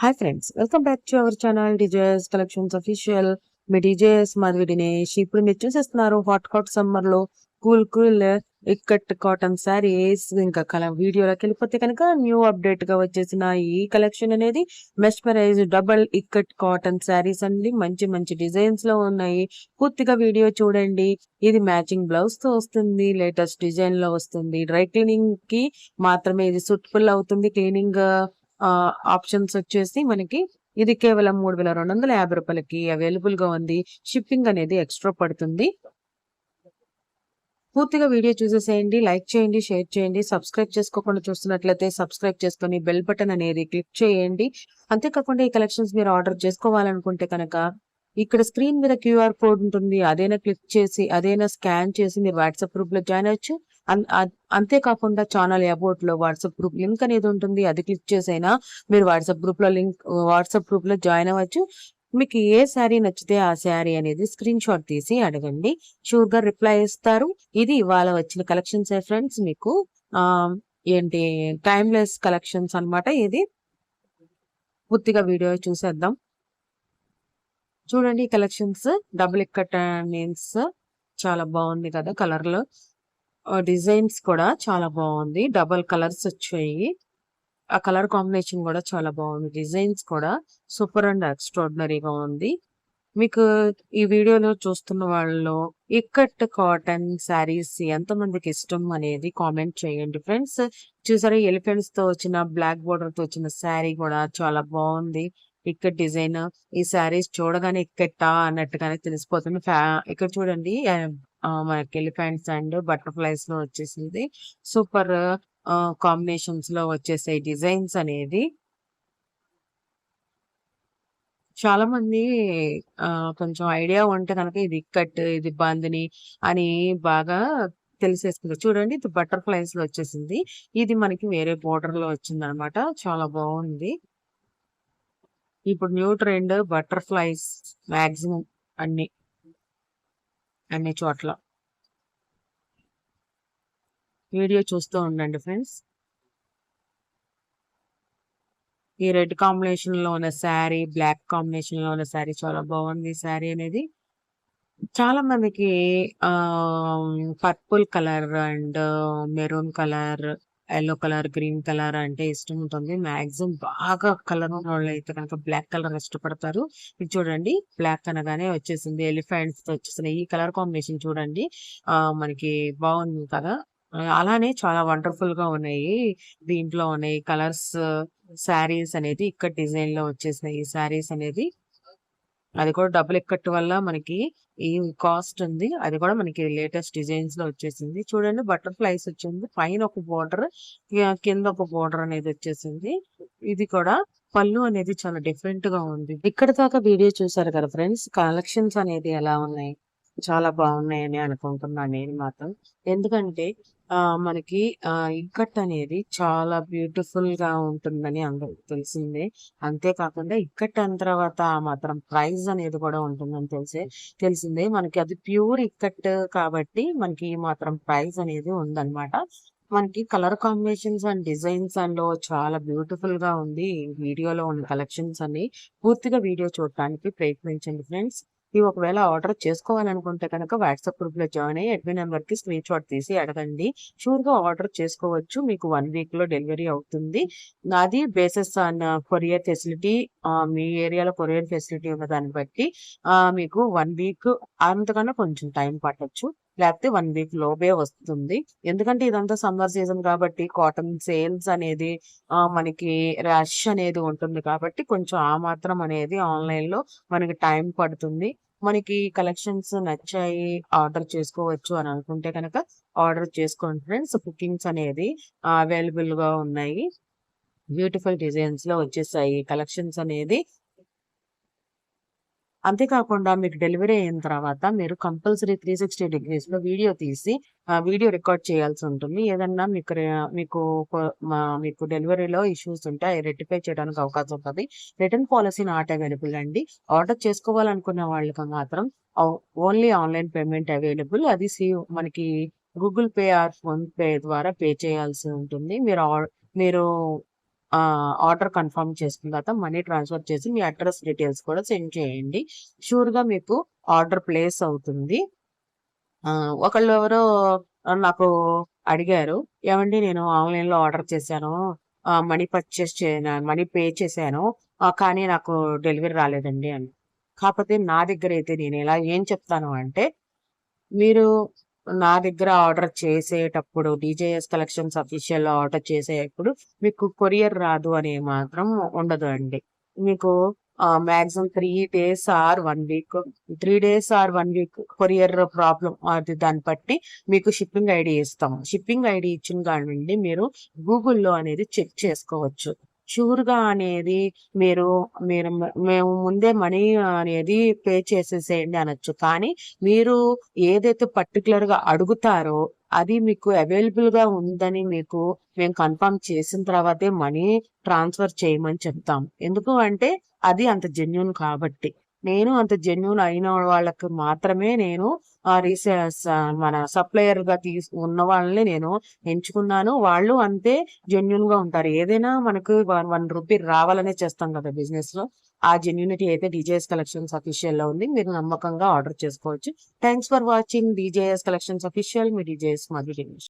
Hi friends, welcome back to our channel DJS collections official. Me DJS Madhavi Dinesh. ఇప్పుడు మీరు చూసేస్తున్నారు hot summer లో cool ikat cotton saris. ఇంకా వీడియోలోకి వెళ్ళిపోతే కనుక న్యూ అప్డేట్ గా వచ్చేసిన ఈ కలెక్షన్ అనేది mesmerise double ikkat cotton saris అండి. మంచి మంచి డిజైన్స్ లో ఉన్నాయి. పూర్తిగా వీడియో చూడండి. ఇది మ్యాచింగ్ బ్లౌజ్ తో వస్తుంది. లేటెస్ట్ డిజైన్ లో వస్తుంది. డ్రై క్లీనింగ్ కి మాత్రమే ఇది సూటబుల్ అవుతుంది. క్లీనింగ్ ఆప్షన్స్ వచ్చేసి మనకి ఇది కేవలం 3250 రూపాయలకి అవైలబుల్ గా ఉంది. షిప్పింగ్ అనేది ఎక్స్ట్రా పడుతుంది. పూర్తిగా వీడియో చూసేసేయండి. లైక్ చేయండి, షేర్ చేయండి. సబ్స్క్రైబ్ చేసుకోకుండా చూస్తున్నట్లయితే సబ్స్క్రైబ్ చేసుకొని బెల్ బటన్ అనేది క్లిక్ చేయండి. అంతేకాకుండా ఈ కలెక్షన్స్ మీరు ఆర్డర్ చేసుకోవాలనుకుంటే కనుక ఇక్కడ స్క్రీన్ మీద క్యూఆర్ కోడ్ ఉంటుంది. అదైనా క్లిక్ చేసి అదైనా స్కాన్ చేసి మీరు వాట్సాప్ గ్రూప్ లో జాయిన్ అవ్వచ్చు. అంతేకాకుండా ఛానల్ అబౌట్ లో వాట్సాప్ గ్రూప్ లింక్ అనేది ఉంటుంది. అది క్లిక్ చేసైనా మీరు వాట్సాప్ గ్రూప్ లో జాయిన్ అవ్వచ్చు. మీకు ఏ శారీ నచ్చితే ఆ శారీ అనేది స్క్రీన్ షాట్ తీసి అడగండి. షూర్ గా రిప్లై ఇస్తారు. ఇది ఇవాళ వచ్చిన కలెక్షన్స్ ఫ్రెండ్స్. మీకు ఏంటి టైమ్లెస్ కలెక్షన్స్ అన్నమాట. ఇది పూర్తిగా వీడియో చూసేద్దాం. చూడండి కలెక్షన్స్. డబుల్ ఇక్కట్ మీన్స్ చాలా బాగుంది కదా. కలర్ లో డిజైన్స్ కూడా చాలా బాగుంది. డబల్ కలర్స్ వచ్చాయి. ఆ కలర్ కాంబినేషన్ కూడా చాలా బాగుంది. డిజైన్స్ కూడా సూపర్ అండ్ ఎక్స్ట్రాడినరీగా ఉంది. మీకు ఈ వీడియోలో చూస్తున్న వాళ్ళలో ఇక్కట్ కాటన్ శారీస్ ఎంతమందికి ఇష్టం అనేది కామెంట్ చేయండి ఫ్రెండ్స్. చూసారా, ఎలిఫెంట్స్ తో వచ్చిన బ్లాక్ బోర్డర్ తో వచ్చిన శారీ కూడా చాలా బాగుంది. ఇక్కట్ డిజైన్. ఈ శారీస్ చూడగానే ఇక్కట్టా అన్నట్టుగానే తెలిసిపోతుంది. ఇక్కడ చూడండి, మనకి ఎలిఫెంట్స్ అండ్ బటర్ఫ్లైస్ లో వచ్చేసింది. సూపర్ కాంబినేషన్స్ లో వచ్చేసే డిజైన్స్ అనేది చాలా మంది కొంచెం ఐడియా ఉంటే కనుక ఇది ఇక్కట్, ఇది బాందిని అని బాగా తెలిసేసుకుంటారు. చూడండి, ఇది బటర్ఫ్లైస్ లో వచ్చేసింది. ఇది మనకి వేరే బోర్డర్ లో వచ్చింది అనమాట. చాలా బాగుంది. ఇప్పుడు న్యూ ట్రెండ్ బటర్ఫ్లైస్ మాక్సిమం అన్ని చోట్ల. వీడియో చూస్తూ ఉండండి ఫ్రెండ్స్. ఈ రెడ్ కాంబినేషన్ లో ఉన్న శారీ, బ్లాక్ కాంబినేషన్ లో ఉన్న శారీ చాలా బాగుంది. శారీ అనేది చాలా మందికి purple colour and maroon colour, yellow colour, green colour అంటే ఇష్టం ఉంటుంది. మాక్సిమం బాగా కలర్ ఉన్న వాళ్ళు అయితే కనుక బ్లాక్ కలర్ ఇష్టపడతారు. ఇది చూడండి, బ్లాక్ అనగానే వచ్చేసింది. ఎలిఫెంట్స్ తో వచ్చేసిన ఈ కలర్ కాంబినేషన్ చూడండి. మనకి బాగుంది కదా. అలానే చాలా వండర్ఫుల్ గా ఉన్నాయి. దీంట్లో ఉన్నాయి కలర్స్. శారీస్ అనేది ఇక్కడ డిజైన్ లో వచ్చేసినాయి. ఈ శారీస్ అనేది అది కూడా డబుల్ ఇక్కట్ వల్ల మనకి ఈ కాస్ట్ ఉంది. అది కూడా మనకి లేటెస్ట్ డిజైన్స్ లో వచ్చేసింది. చూడండి, బటర్ఫ్లైస్ వచ్చింది. పైన ఒక బోర్డర్, కింద ఒక బోర్డర్ అనేది వచ్చేసింది. ఇది కూడా పళ్ళు అనేది చాలా డిఫరెంట్ గా ఉంది. ఇక్కడ దాకా వీడియో చూసారు కదా ఫ్రెండ్స్. కలెక్షన్స్ అనేది ఎలా ఉన్నాయి? చాలా బాగున్నాయని అనుకుంటున్నాను నేను మాత్రం. ఎందుకంటే మనకి ఇక్కట్ అనేది చాలా బ్యూటిఫుల్ గా ఉంటుందని అందరికి తెలిసిందే. అంతేకాకుండా ఇక్కట్ అన్న తర్వాత ఆ మాత్రం ప్రైస్ అనేది కూడా ఉంటుందని తెలిసిందే. మనకి అది ప్యూర్ ఇక్కట్ కాబట్టి మనకి ఈ మాత్రం ప్రైస్ అనేది ఉందన్నమాట. మనకి colour combinations and designs and చాలా బ్యూటిఫుల్ గా ఉంది. ఈ వీడియోలో ఉన్న కలెక్షన్స్ అన్ని పూర్తిగా వీడియో చూడటానికి ప్రయత్నించండి ఫ్రెండ్స్. ఇవి ఒకవేళ ఆర్డర్ చేసుకోవాలనుకుంటే కనుక వాట్సాప్ గ్రూప్ లో జాయిన్ అయ్యి అడ్మిన్ నెంబర్ కి స్క్రీన్ షాట్ తీసి అడగండి. షూర్ గా ఆర్డర్ చేసుకోవచ్చు. మీకు 1 వీక్ లో డెలివరీ అవుతుంది. నాది బేసెస్ ఆన్ కొరియర్ ఫెసిలిటీ. మీ ఏరియాలో కొరియర్ ఫెసిలిటీ ఉన్న దాన్ని బట్టి మీకు 1 వీక్ అంతకన్నా కొంచెం టైం పట్టొచ్చు. లేకపోతే 1 వీక్ లోపే వస్తుంది. ఎందుకంటే ఇదంతా సమ్మర్ సీజన్ కాబట్టి కాటన్ సేల్స్ అనేది మనకి రష్ అనేది ఉంటుంది కాబట్టి కొంచెం ఆ మాత్రం అనేది ఆన్లైన్ లో మనకి టైం పడుతుంది. మనకి కలెక్షన్స్ నచ్చాయి, ఆర్డర్ చేసుకోవచ్చు అని అనుకుంటే కనుక ఆర్డర్ చేసుకోండి ఫ్రెండ్స్. బుకింగ్స్ అనేది అవైలబుల్ గా ఉన్నాయి. బ్యూటిఫుల్ డిజైన్స్ లో వచ్చేసాయి కలెక్షన్స్ అనేది. అంతేకాకుండా మీకు డెలివరీ అయిన తర్వాత మీరు కంపల్సరీ 360 degrees లో వీడియో తీసి వీడియో రికార్డ్ చేయాల్సి ఉంటుంది. ఏదన్నా మీకు డెలివరీలో ఇష్యూస్ ఉంటే అవి రెక్టిఫై చేయడానికి అవకాశం ఉంటుంది. రిటర్న్ పాలసీ నాట్ అవైలబుల్ అండి. ఆర్డర్ చేసుకోవాలనుకున్న వాళ్ళకి మాత్రం ఓన్లీ ఆన్లైన్ పేమెంట్ అవైలబుల్. అది మనకి Google Pay or PhonePe ద్వారా పే చేయాల్సి ఉంటుంది. మీరు ఆర్డర్ కన్ఫర్మ్ చేసుకున్న తర్వాత మనీ ట్రాన్స్ఫర్ చేసి మీ అడ్రస్ డీటెయిల్స్ కూడా సెండ్ చేయండి. షూర్‌గా మీకు ఆర్డర్ ప్లేస్ అవుతుంది. ఒకళ్ళు ఎవరో నాకు అడిగారు. ఏవండీ నేను ఆన్‌లైన్‌లో ఆర్డర్ చేశాను. మనీ పే చేశాను. కానీ నాకు డెలివరీ రాలేదండి అని. కాపోతే నా దగ్గరైతే ఏం చెప్తాను అంటే, మీరు నా దగ్గర ఆర్డర్ చేసేటప్పుడు డీజేఎస్ కలెక్షన్స్ అఫీషియల్‌లో ఆర్డర్ చేసేప్పుడు మీకు కొరియర్ రాదు అని మాత్రం ఉండదు అండి. మీకు maximum 3 days or 1 week, 3 days or 1 week courier problem అది దాన్ని బట్టి మీకు షిప్పింగ్ ఐడీ ఇస్తాము. షిప్పింగ్ ఐడీ ఇచ్చిన కాడి నుండి మీరు గూగుల్‌లో అనేది చెక్ చేసుకోవచ్చు. షూర్‌గా అనేది మీరు మీరు మేము ముందే మనీ అనేది పే చేసేసేయండి అనొచ్చు. కానీ మీరు ఏదైతే పర్టిక్యులర్‌గా అడుగుతారో అది మీకు అవైలబుల్‌గా ఉందని మేము కన్ఫర్మ్ చేసిన తర్వాతే మనీ ట్రాన్స్‌ఫర్ చేయమని చెప్తాం. ఎందుకు అంటే అది అంత జెన్యూన్ కాబట్టి. నేను అంత జెన్యూన్ అయిన వాళ్ళకి మాత్రమే నేను మన సప్లయర్‌గా ఉన్న వాళ్ళని నేను ఎంచుకున్నాను. వాళ్ళు అంతే జెన్యూన్‌గా ఉంటారు. ఏదైనా మనకు 1 రూపీ రావాలనే చేస్తాం కదా బిజినెస్‌లో. ఆ జెన్యూనిటీ అయితే డీజేఎస్ కలెక్షన్స్ అఫీషియల్‌లో ఉంది. మీరు నమ్మకంగా ఆర్డర్ చేసుకోవచ్చు. Thanks for watching DJS collections official. Me DJS Madhu Dinesh.